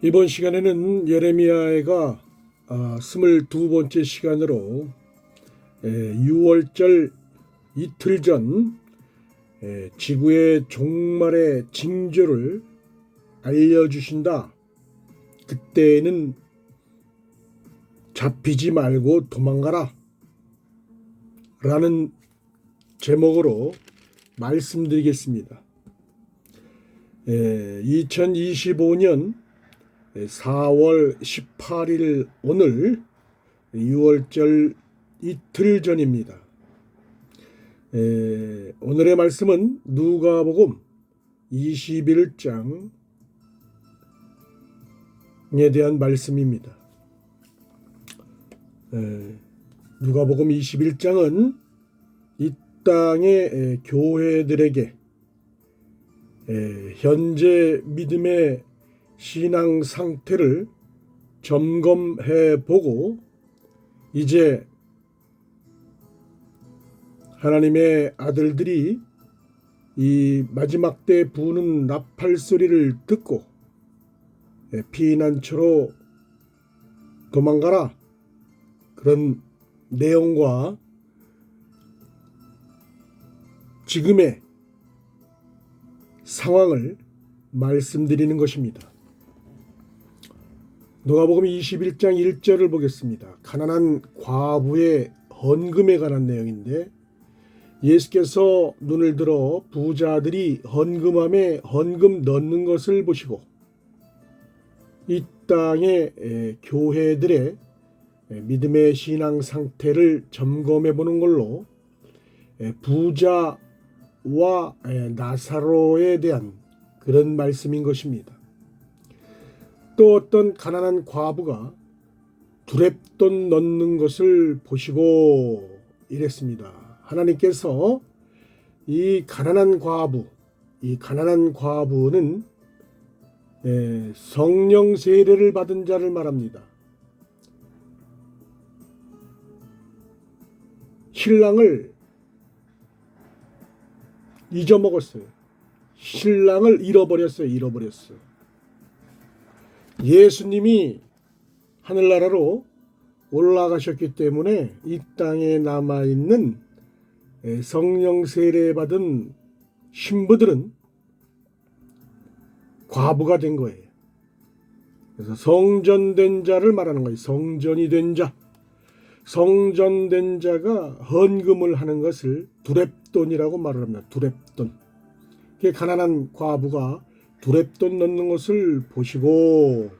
이번 시간에는 예레미야가 22번째 시간으로 6월절 이틀 전 지구의 종말의 징조를 알려주신다. 그때는 잡히지 말고 도망가라 라는 제목으로 말씀드리겠습니다. 2025년 4월 18일 오늘 6월절 이틀 전입니다. 오늘의 말씀은 누가복음 21장에 대한 말씀입니다. 누가복음 21장은 이 땅의 교회들에게 현재 믿음의 신앙 상태를 점검해 보고 이제 하나님의 아들들이 이 마지막 때 부는 나팔 소리를 듣고 피난처로 도망가라, 그런 내용과 지금의 상황을 말씀드리는 것입니다. 누가복음 21장 1절을 보겠습니다. 가난한 과부의 헌금에 관한 내용인데, 예수께서 눈을 들어 부자들이 헌금함에 헌금 넣는 것을 보시고 이 땅의 교회들의 믿음의 신앙 상태를 점검해 보는 걸로 부자와 나사로에 대한 그런 말씀인 것입니다. 또 어떤 가난한 과부가 두렙돈 넣는 것을 보시고 이랬습니다. 하나님께서 이 가난한 과부는 성령 세례를 받은 자를 말합니다. 신랑을 잊어먹었어요. 신랑을 잃어버렸어요. 예수님이 하늘나라로 올라가셨기 때문에 이 땅에 남아있는 성령 세례 받은 신부들은 과부가 된 거예요. 그래서 성전된 자를 말하는 거예요. 성전이 된 자. 성전된 자가 헌금을 하는 것을 두렙돈이라고 말을 합니다. 두렙돈. 가난한 과부가 두렙돈 넣는 것을 보시고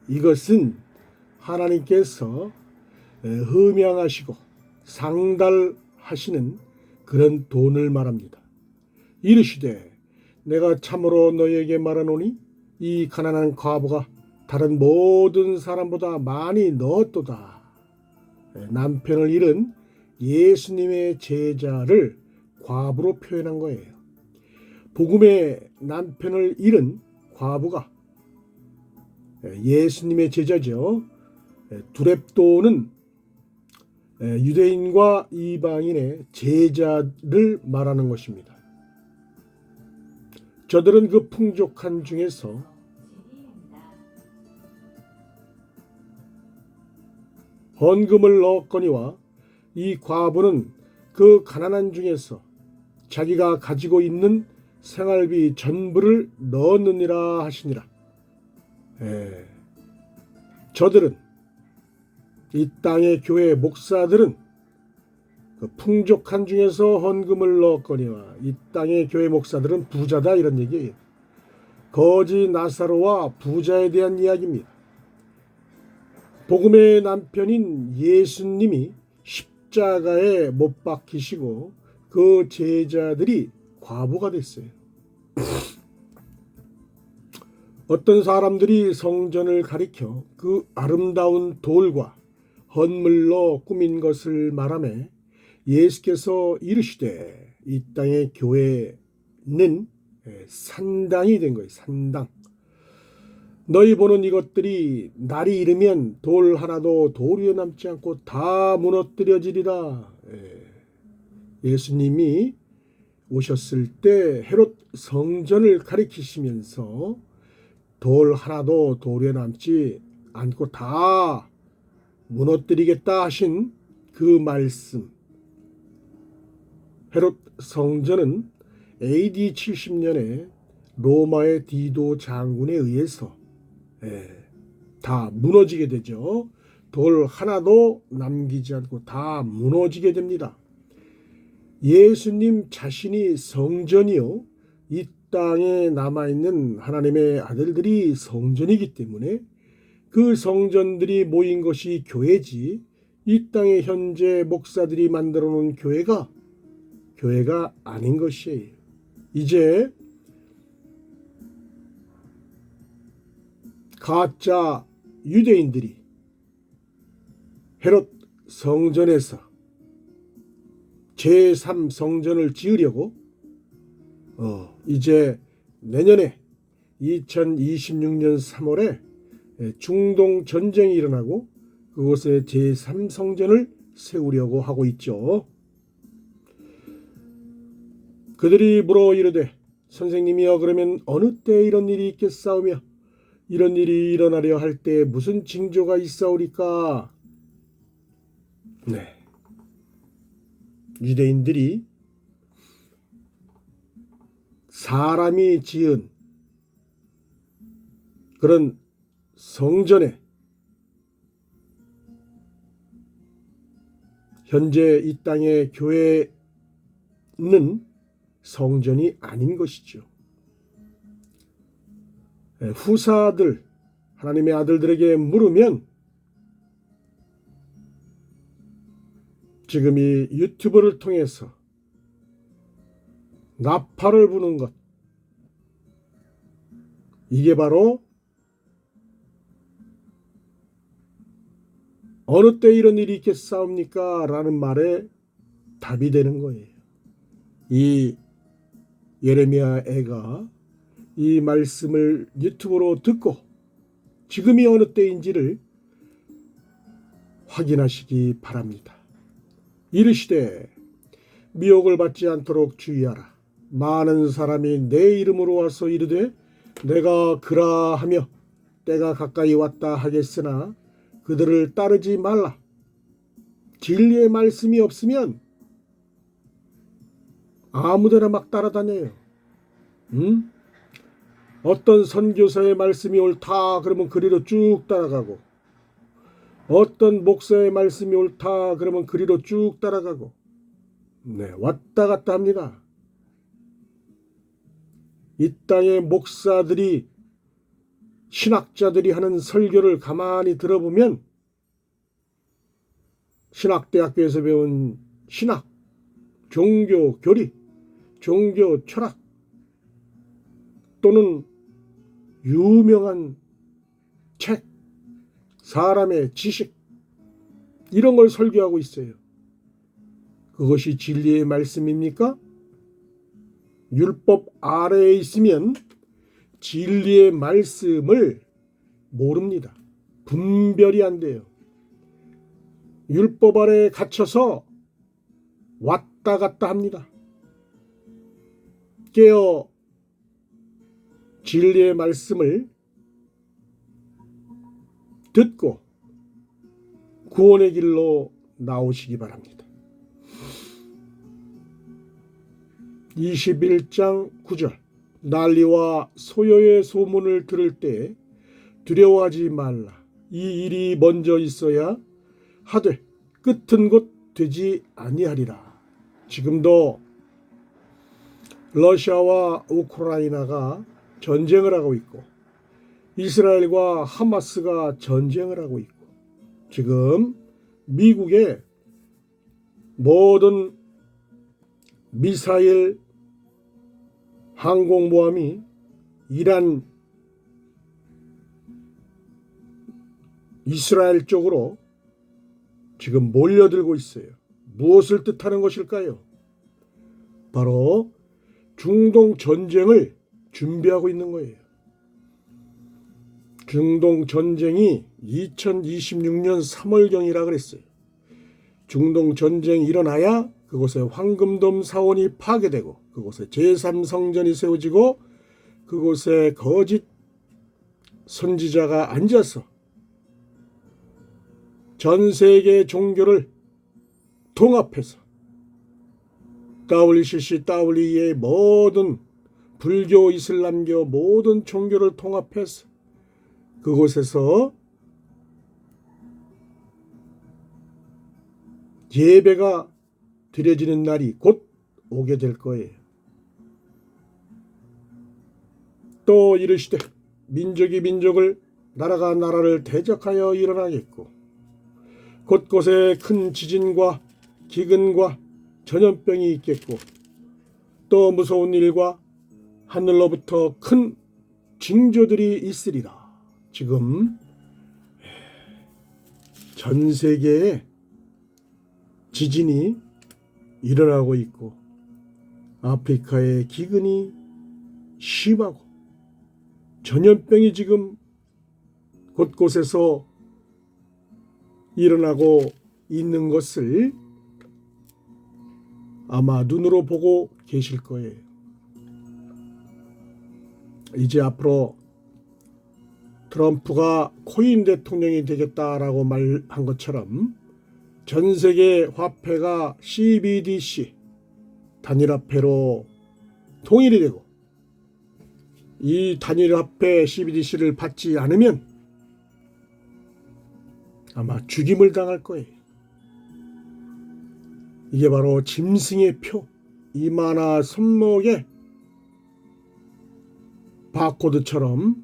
이것은 하나님께서 흠양하시고 상달하시는 그런 돈을 말합니다. 이르시되 내가 참으로 너희에게 말하노니 이 가난한 과부가 다른 모든 사람보다 많이 넣었도다. 남편을 잃은 예수님의 제자를 과부로 표현한 거예요. 복음의 남편을 잃은 과부가 예수님의 제자죠. 두렙돈은 유대인과 이방인의 제자를 말하는 것입니다. 저들은 그 풍족한 중에서 헌금을 넣었거니와 이 과부는 그 가난한 중에서 자기가 가지고 있는 생활비 전부를 넣었느니라 하시니라. 저들은, 이 땅의 교회 목사들은 그 풍족한 중에서 헌금을 넣었거니와 이 땅의 교회 목사들은 부자다, 이런 얘기예요. 거지 나사로와 부자에 대한 이야기입니다. 복음의 남편인 예수님이 십자가에 못 박히시고 그 제자들이 과부가 됐어요. 어떤 사람들이 성전을 가리켜 그 아름다운 돌과 헌물로 꾸민 것을 말하며 예수께서 이르시되 이 땅의 교회는 산당이 된 거예요. 산당. 너희 보는 이것들이 날이 이르면 돌 하나도 돌 위에 남지 않고 다 무너뜨려지리라. 예수님이 오셨을 때 헤롯 성전을 가리키시면서 돌 하나도 돌에 남지 않고 다 무너뜨리겠다 하신 그 말씀. 헤롯 성전은 AD 70년에 로마의 디도 장군에 의해서 다 무너지게 되죠. 돌 하나도 남기지 않고 다 무너지게 됩니다. 예수님 자신이 성전이요, 이 땅에 남아있는 하나님의 아들들이 성전이기 때문에 그 성전들이 모인 것이 교회지, 이 땅에 현재 목사들이 만들어 놓은 교회가 아닌 것이에요. 이제 가짜 유대인들이 헤롯 성전에서 제3성전을 지으려고 이제 내년에 2026년 3월에 중동 전쟁이 일어나고 그곳에 제3성전을 세우려고 하고 있죠. 그들이 물어 이르되 선생님이여, 그러면 어느 때 이런 일이 있겠사오며 이런 일이 일어나려 할 때 무슨 징조가 있사오리까? 네, 유대인들이 사람이 지은 그런 성전에 현재 이 땅의 교회는 성전이 아닌 것이죠. 후사들, 하나님의 아들들에게 물으면 지금 이 유튜브를 통해서 나팔을 부는 것, 이게 바로 어느 때 이런 일이 있겠사옵니까? 라는 말에 답이 되는 거예요. 이 예레미야 애가 이 말씀을 유튜브로 듣고 지금이 어느 때인지를 확인하시기 바랍니다. 이르시되 미혹을 받지 않도록 주의하라. 많은 사람이 내 이름으로 와서 이르되 내가 그라하며 때가 가까이 왔다 하겠으나 그들을 따르지 말라. 진리의 말씀이 없으면 아무데나 막 따라다녀요. 어떤 선교사의 말씀이 옳다 그러면 그리로 쭉 따라가고, 어떤 목사의 말씀이 옳다 그러면 그리로 쭉 따라가고, 왔다 갔다 합니다. 이 땅의 목사들이, 신학자들이 하는 설교를 가만히 들어보면 신학대학교에서 배운 신학, 종교 교리, 종교 철학 또는 유명한 책, 사람의 지식, 이런 걸 설교하고 있어요. 그것이 진리의 말씀입니까? 율법 아래에 있으면 진리의 말씀을 모릅니다. 분별이 안 돼요. 율법 아래에 갇혀서 왔다 갔다 합니다. 깨어 진리의 말씀을 듣고 구원의 길로 나오시기 바랍니다. 21장 9절 난리와 소요의 소문을 들을 때 두려워하지 말라. 이 일이 먼저 있어야 하되 끝은 곧 되지 아니하리라. 지금도 러시아와 우크라이나가 전쟁을 하고 있고 이스라엘과 하마스가 전쟁을 하고 있고, 지금 미국의 모든 미사일 항공모함이 이란, 이스라엘 쪽으로 지금 몰려들고 있어요. 무엇을 뜻하는 것일까요? 바로 중동 전쟁을 준비하고 있는 거예요. 중동 전쟁이 2026년 3월경이라 그랬어요. 중동 전쟁이 일어나야 그곳에 황금돔 사원이 파괴되고 그곳에 제3성전이 세워지고 그곳에 거짓 선지자가 앉아서 전 세계 종교를 통합해서 WCC, WE의 모든 불교, 이슬람교 모든 종교를 통합해서 그곳에서 예배가 드려지는 날이 곧 오게 될 거예요. 또 이르시되 민족이 민족을, 나라가 나라를 대적하여 일어나겠고 곳곳에 큰 지진과 기근과 전염병이 있겠고 또 무서운 일과 하늘로부터 큰 징조들이 있으리라. 지금 전 세계에 지진이 일어나고 있고 아프리카의 기근이 심하고 전염병이 지금 곳곳에서 일어나고 있는 것을 아마 눈으로 보고 계실 거예요. 이제 앞으로 트럼프가 코인 대통령이 되겠다라고 말한 것처럼 전 세계 화폐가 CBDC 단일화폐로 통일이 되고 이 단일화폐 CBDC를 받지 않으면 아마 죽임을 당할 거예요. 이게 바로 짐승의 표, 이마나 손목에 바코드처럼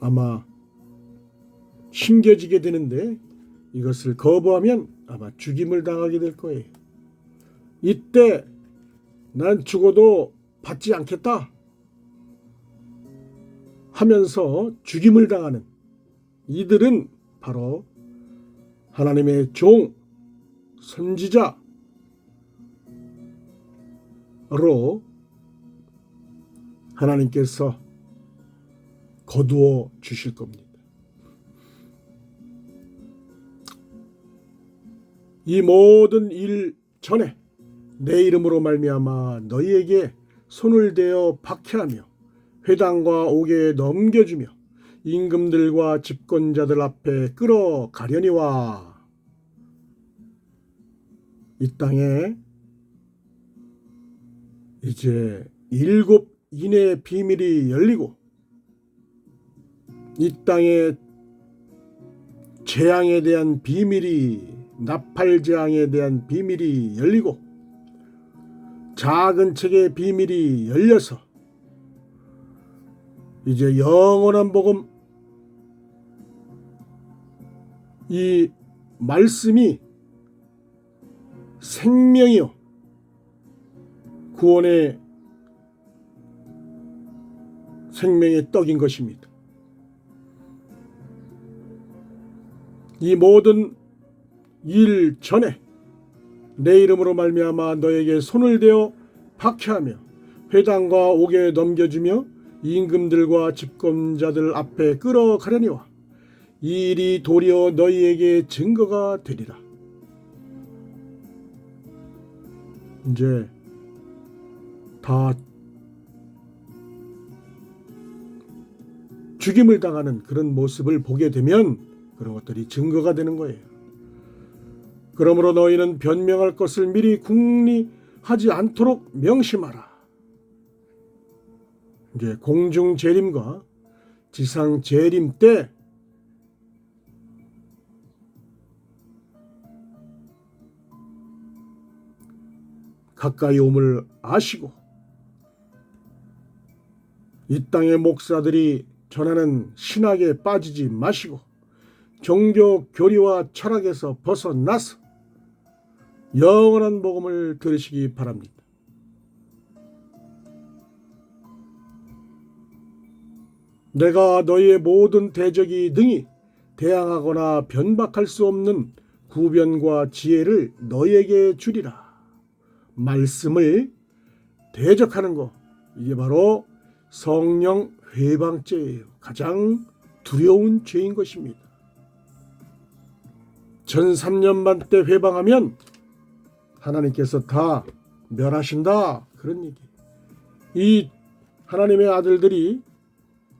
아마 심겨지게 되는데 이것을 거부하면 아마 죽임을 당하게 될 거예요. 이때 난 죽어도 받지 않겠다 하면서 죽임을 당하는 이들은 바로 하나님의 종, 선지자로 하나님께서 거두어 주실 겁니다. 이 모든 일 전에 내 이름으로 말미암아 너희에게 손을 대어 박해하며 회당과 옥에 넘겨주며 임금들과 집권자들 앞에 끌어가려니와. 이 땅에 이제 7 인의 비밀이 열리고 이 땅에 재앙에 대한 비밀이, 나팔 재앙에 대한 비밀이 열리고 작은 책의 비밀이 열려서 이제 영원한 복음, 이 말씀이 생명이요 구원의 생명의 떡인 것입니다. 이 모든 일 전에 내 이름으로 말미암아 너에게 손을 대어 박해하며 회당과 옥에 넘겨주며 임금들과 집권자들 앞에 끌어가려니와. 이 일이 도리어 너희에게 증거가 되리라. 이제 다 죽임을 당하는 그런 모습을 보게 되면 그런 것들이 증거가 되는 거예요. 그러므로 너희는 변명할 것을 미리 궁리하지 않도록 명심하라. 이제 공중 재림과 지상 재림 때 가까이 옴을 아시고 이 땅의 목사들이 전하는 신학에 빠지지 마시고 종교 교리와 철학에서 벗어나서 영원한 복음을 들으시기 바랍니다. 내가 너희의 모든 대적이 능히 대항하거나 변박할 수 없는 구변과 지혜를 너희에게 주리라. 말씀을 대적하는 것, 이게 바로 성령 회방죄예요. 가장 두려운 죄인 것입니다. 1300년 때 회방하면 하나님께서 다 멸하신다, 그런 얘기. 이 하나님의 아들들이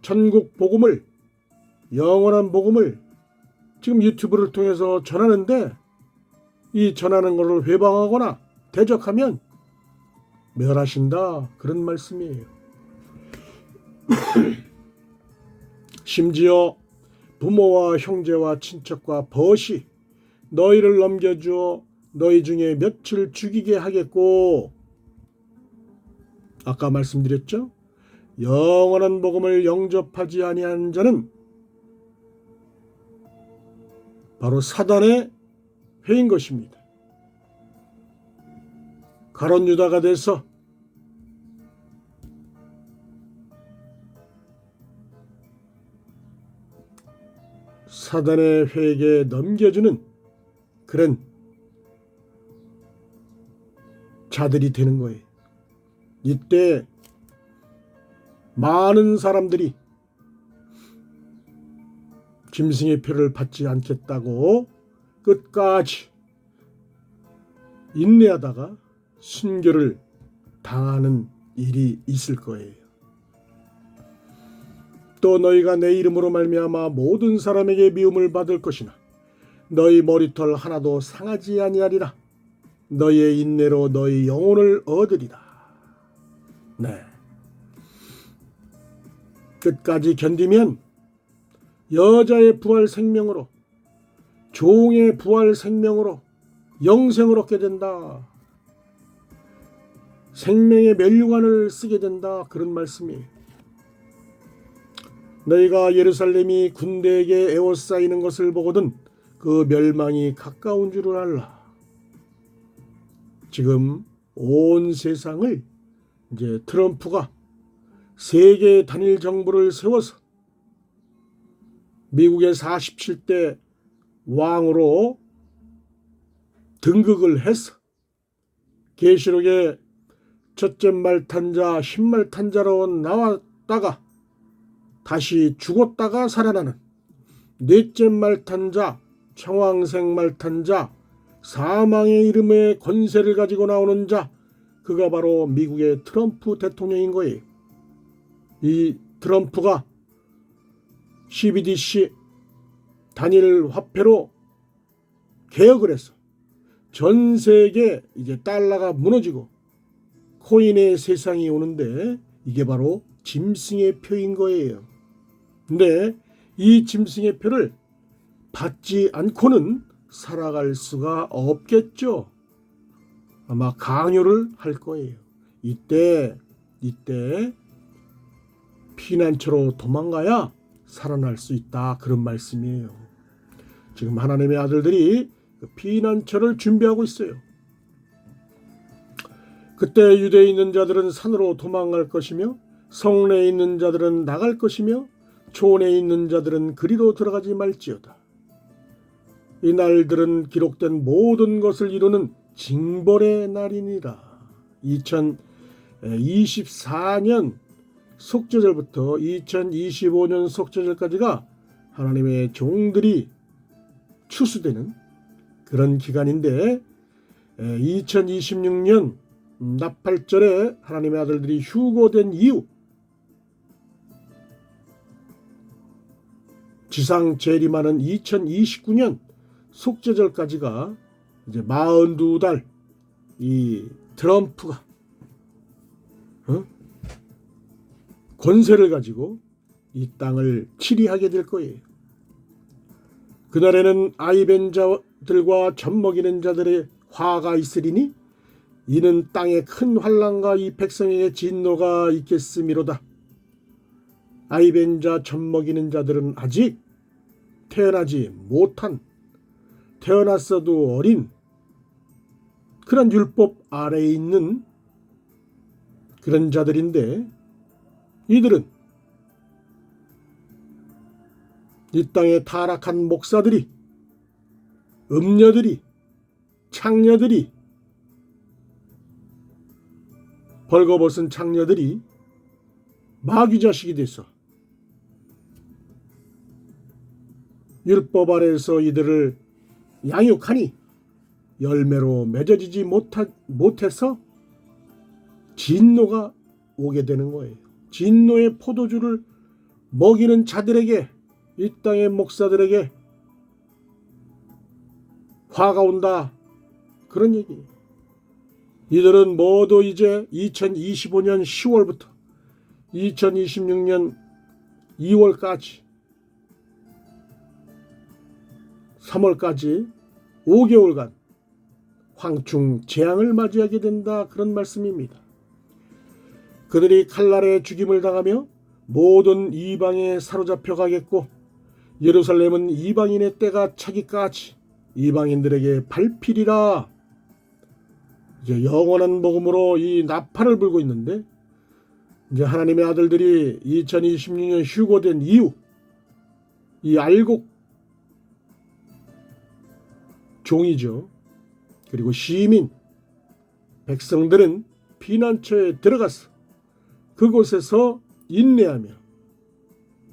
천국 복음을, 영원한 복음을 지금 유튜브를 통해서 전하는데, 이 전하는 것을 회방하거나 대적하면 멸하신다, 그런 말씀이에요. 심지어 부모와 형제와 친척과 벗이 너희를 넘겨주어 너희 중에 몇을 죽이게 하겠고, 아까 말씀드렸죠? 영원한 복음을 영접하지 아니한 자는 바로 사단의 회인 것입니다. 가룟 유다가 돼서 사단의 회에게 넘겨주는 그런 자들이 되는 거예요. 이때 많은 사람들이 짐승의 표를 받지 않겠다고 끝까지 인내하다가 순교를 당하는 일이 있을 거예요. 또 너희가 내 이름으로 말미암아 모든 사람에게 미움을 받을 것이나 너희 머리털 하나도 상하지 아니하리라. 너희의 인내로 너희 영혼을 얻으리라. 네. 끝까지 견디면 여자의 부활 생명으로, 종의 부활 생명으로 영생을 얻게 된다. 생명의 멸류관을 쓰게 된다, 그런 말씀이에요. 너희가 예루살렘이 군대에게 에워싸이는 것을 보거든 그 멸망이 가까운 줄을 알라. 지금 온 세상을 이제 트럼프가 세계 단일 정부를 세워서 미국의 47대 왕으로 등극을 해서 계시록에 첫째 말탄자, 흰말탄자로 나왔다가 다시 죽었다가 살아나는 넷째 말탄자, 청황색 말탄자, 사망의 이름의 권세를 가지고 나오는 자, 그가 바로 미국의 트럼프 대통령인 거예요. 이 트럼프가 CBDC 단일 화폐로 개혁을 해서 전 세계 이제 달러가 무너지고 코인의 세상이 오는데, 이게 바로 짐승의 표인 거예요. 근데 이 짐승의 표를 받지 않고는 살아갈 수가 없겠죠. 아마 강요를 할 거예요. 이때 피난처로 도망가야 살아날 수 있다, 그런 말씀이에요. 지금 하나님의 아들들이 피난처를 준비하고 있어요. 그때 유대에 있는 자들은 산으로 도망갈 것이며 성내에 있는 자들은 나갈 것이며 촌에 있는 자들은 그리로 들어가지 말지어다. 이 날들은 기록된 모든 것을 이루는 징벌의 날이니라. 2024년 속죄절부터 2025년 속죄절까지가 하나님의 종들이 추수되는 그런 기간인데, 2026년 나팔절에 하나님의 아들들이 휴거된 이후 지상 재림하는 2029년 속죄절까지가 이제 42달 이 트럼프가 권세를 가지고 이 땅을 치리하게 될 거예요. 그날에는 아이벤 자들과 젖먹이는 자들의 화가 있으리니 이는 땅에 큰 환난과 이 백성에게 진노가 있겠음이로다. 아이벤 자 젖먹이는 자들은 아직 태어나지 못한, 태어났어도 어린 그런 율법 아래에 있는 그런 자들인데, 이들은 이 땅에 타락한 목사들이, 음녀들이, 창녀들이, 벌거벗은 창녀들이 마귀 자식이 돼서 율법 아래에서 이들을 양육하니 열매로 맺어지지 못해서 진노가 오게 되는 거예요. 진노의 포도주를 먹이는 자들에게, 이 땅의 목사들에게 화가 온다. 그런 얘기. 이들은 모두 이제 2025년 10월부터 2026년 2월까지 3월까지 5개월간 황충 재앙을 맞이하게 된다. 그런 말씀입니다. 그들이 칼날에 죽임을 당하며 모든 이방에 사로잡혀 가겠고 예루살렘은 이방인의 때가 차기까지 이방인들에게 밟히리라. 이제 영원한 복음으로 이 나팔을 불고 있는데, 이제 하나님의 아들들이 2026년 휴거된 이후 이 알곡 종이죠. 그리고 시민 백성들은 피난처에 들어가서 그곳에서 인내하며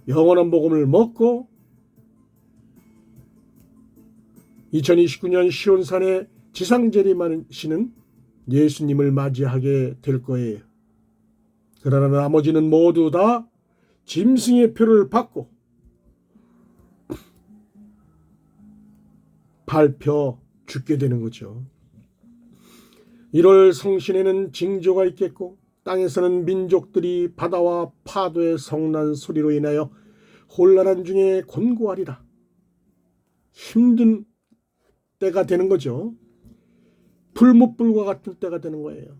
영원한 복음을 먹고 2029년 시온산에 지상재림하시는 예수님을 맞이하게 될 거예요. 그러나 나머지는 모두 다 짐승의 표를 받고 밟혀 죽게 되는 거죠. 1월 성신에는 징조가 있겠고 땅에서는 민족들이 바다와 파도의 성난 소리로 인하여 혼란한 중에 곤고하리라. 힘든 때가 되는 거죠. 불못불과 같은 때가 되는 거예요.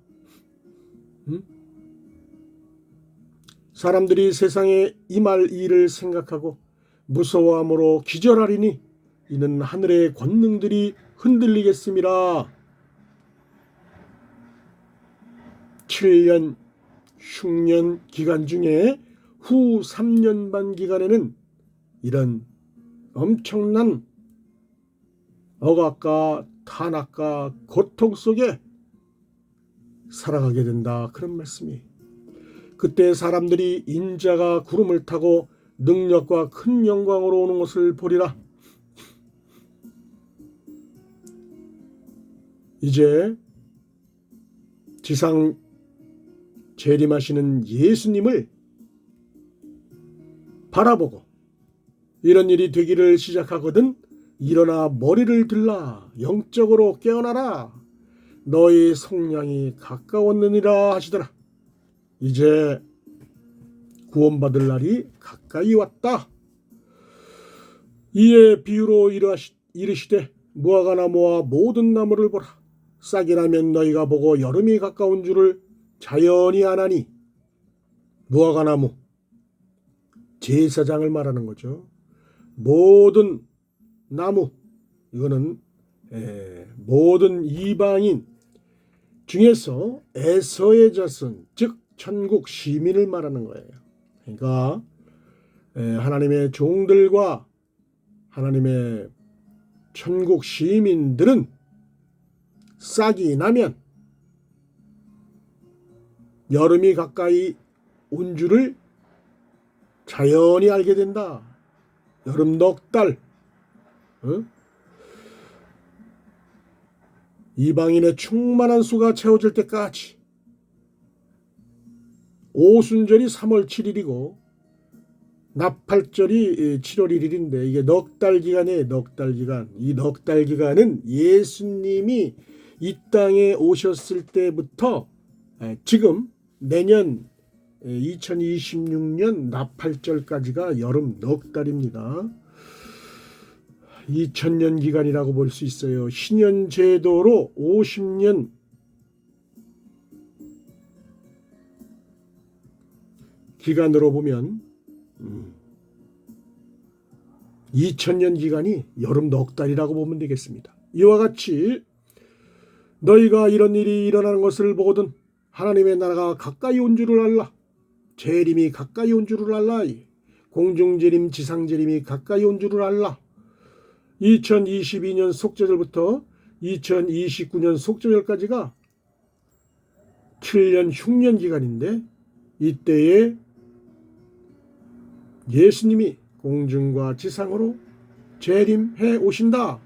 사람들이 세상에 임할 일을 생각하고 무서워함으로 기절하리니 이는 하늘의 권능들이 흔들리겠음이라. 7년 흉년 기간 중에 후 3년 반 기간에는 이런 엄청난 억압과 탄압과 고통 속에 살아가게 된다. 그런 말씀이. 그때 사람들이 인자가 구름을 타고 능력과 큰 영광으로 오는 것을 보리라. 이제 지상 재림하시는 예수님을 바라보고 이런 일이 되기를 시작하거든 일어나 머리를 들라. 영적으로 깨어나라. 너의 속량이 가까웠느니라 하시더라. 이제 구원받을 날이 가까이 왔다. 이에 비유로 이르시되 무화과 나무와 모든 나무를 보라. 싹이 나면 너희가 보고 여름이 가까운 줄을 자연히 아나니. 무화과 나무 제사장을 말하는 거죠. 모든 나무, 이거는 모든 이방인 중에서 에서의 자손, 즉 천국 시민을 말하는 거예요. 그러니까 하나님의 종들과 하나님의 천국 시민들은 싹이 나면 여름이 가까이 온 줄을 자연히 알게 된다. 여름 넉 달, 이방인의 충만한 수가 채워질 때까지. 오순절이 3월 7일이고 나팔절이 7월 1일인데 이게 넉 달 기간이에요. 넉 달 기간. 이 넉 달 기간은 예수님이 이 땅에 오셨을 때부터 지금 내년 2026년 나팔절까지가 여름 넉 달입니다. 2000년 기간이라고 볼 수 있어요. 신년 제도로 50년 기간으로 보면 2000년 기간이 여름 넉 달이라고 보면 되겠습니다. 이와 같이 너희가 이런 일이 일어나는 것을 보거든 하나님의 나라가 가까이 온 줄을 알라. 재림이 가까이 온 줄을 알라. 공중재림 지상재림이 가까이 온 줄을 알라. 2022년 속죄절부터 2029년 속죄절까지가 7년 흉년 기간인데 이때에 예수님이 공중과 지상으로 재림해 오신다.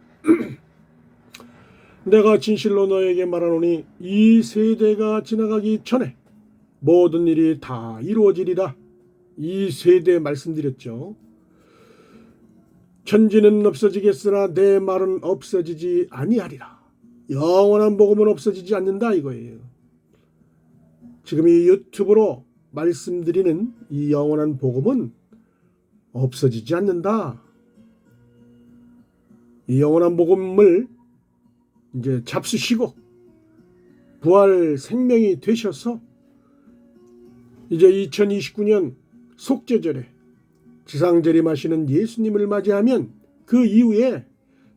내가 진실로 너에게 말하노니 이 세대가 지나가기 전에 모든 일이 다 이루어지리라. 이 세대 말씀드렸죠. 천지는 없어지겠으나 내 말은 없어지지 아니하리라. 영원한 복음은 없어지지 않는다 이거예요. 지금 이 유튜브로 말씀드리는 이 영원한 복음은 없어지지 않는다. 이 영원한 복음을 이제 잡수시고 부활 생명이 되셔서 이제 2029년 속죄절에 지상재림하시는 예수님을 맞이하면 그 이후에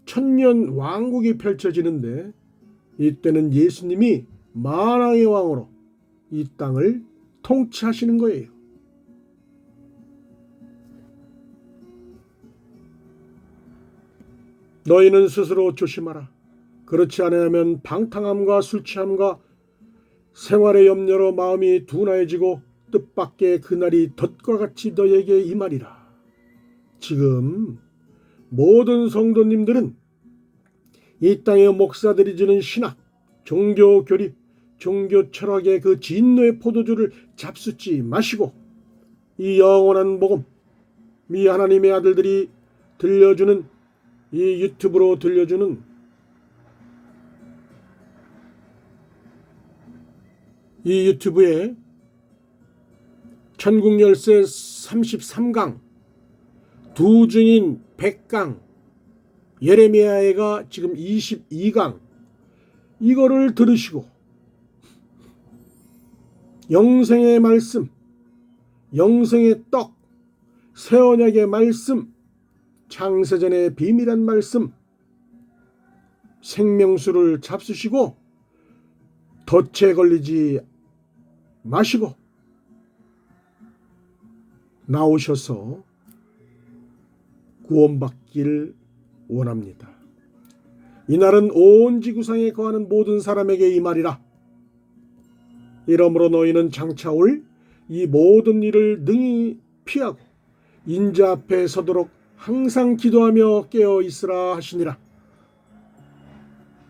천년 왕국이 펼쳐지는데 이때는 예수님이 만왕의 왕으로 이 땅을 통치하시는 거예요. 너희는 스스로 조심하라. 그렇지 않으면 방탕함과 술취함과 생활의 염려로 마음이 둔하여지고 뜻밖의 그날이 덫과 같이 너에게 임하리라. 지금 모든 성도님들은 이 땅의 목사들이 주는 신학, 종교 교리, 종교 철학의 그 진노의 포도주를 잡숫지 마시고 이 영원한 복음, 이 하나님의 아들들이 들려주는 이 유튜브로 들려주는 이 유튜브에 천국열쇠 33강, 두 증인 100강, 예레미야가 지금 22강 이거를 들으시고 영생의 말씀, 영생의 떡, 새 언약의 말씀, 창세전의 비밀한 말씀, 생명수를 잡수시고 덫에 걸리지 마시고 나오셔서 구원받길 원합니다. 이날은 온 지구상에 거하는 모든 사람에게 이 말이라. 이러므로 너희는 장차 올 이 모든 일을 능히 피하고 인자 앞에 서도록 항상 기도하며 깨어 있으라 하시니라.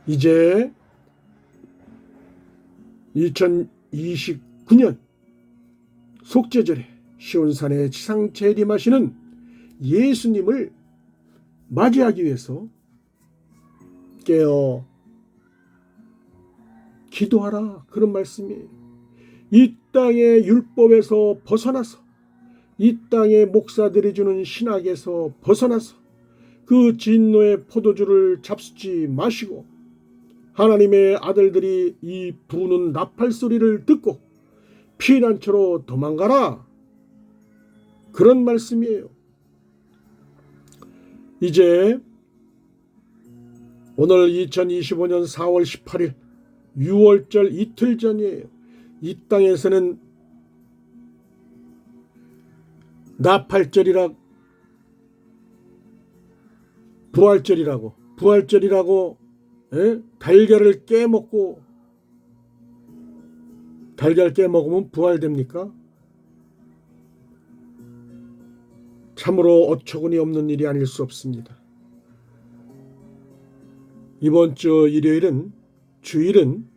이제 2029년 속죄절에 시온산에 지상 재림하시는 예수님을 맞이하기 위해서 깨어 기도하라 그런 말씀이에요. 이 땅의 율법에서 벗어나서 이 땅의 목사들이 주는 신학에서 벗어나서 그 진노의 포도주를 잡수지 마시고 하나님의 아들들이 이 부는 나팔 소리를 듣고 피난처로 도망가라 그런 말씀이에요. 이제 오늘 2025년 4월 18일 6월절 이틀 전이에요. 이 땅에서는 나팔절이라 부활절이라고 달걀을 깨먹고 달걀 깨먹으면 부활됩니까? 참으로 어처구니 없는 일이 아닐 수 없습니다. 이번 주 일요일은 주일은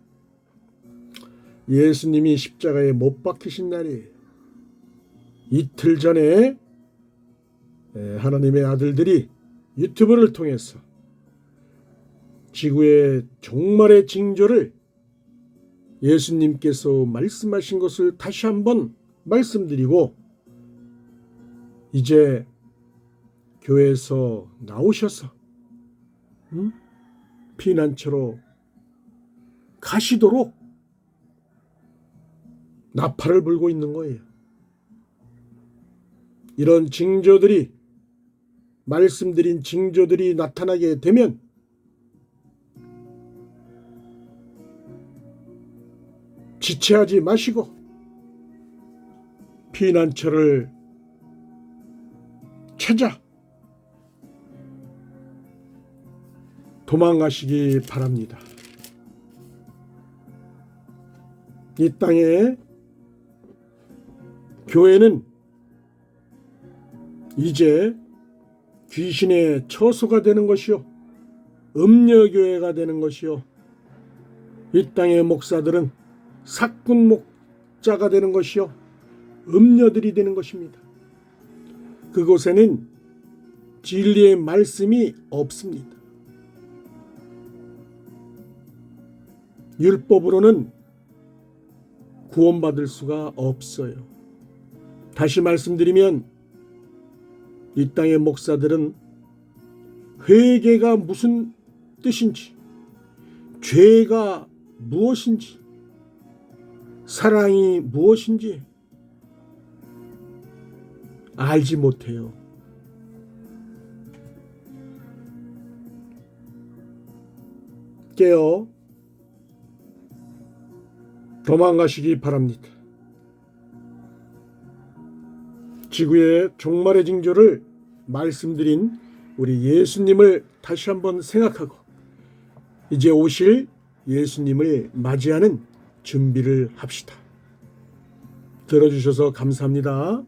예수님이 십자가에 못 박히신 날이에요. 이틀 전에 하나님의 아들들이 유튜브를 통해서 지구의 종말의 징조를 예수님께서 말씀하신 것을 다시 한번 말씀드리고 이제 교회에서 나오셔서 피난처로 가시도록 나팔을 불고 있는 거예요. 이런 징조들이 말씀드린 징조들이 나타나게 되면 지체하지 마시고 피난처를 찾아 도망가시기 바랍니다. 이 땅에 교회는 이제 귀신의 처소가 되는 것이요 음녀교회가 되는 것이요 이 땅의 목사들은 사꾼 목자가 되는 것이요 음녀들이 되는 것입니다. 그곳에는 진리의 말씀이 없습니다. 율법으로는 구원받을 수가 없어요. 다시 말씀드리면 이 땅의 목사들은 회개가 무슨 뜻인지, 죄가 무엇인지, 사랑이 무엇인지 알지 못해요. 깨어 도망가시기 바랍니다. 지구의 종말의 징조를 말씀드린 우리 예수님을 다시 한번 생각하고 이제 오실 예수님을 맞이하는 준비를 합시다. 들어주셔서 감사합니다.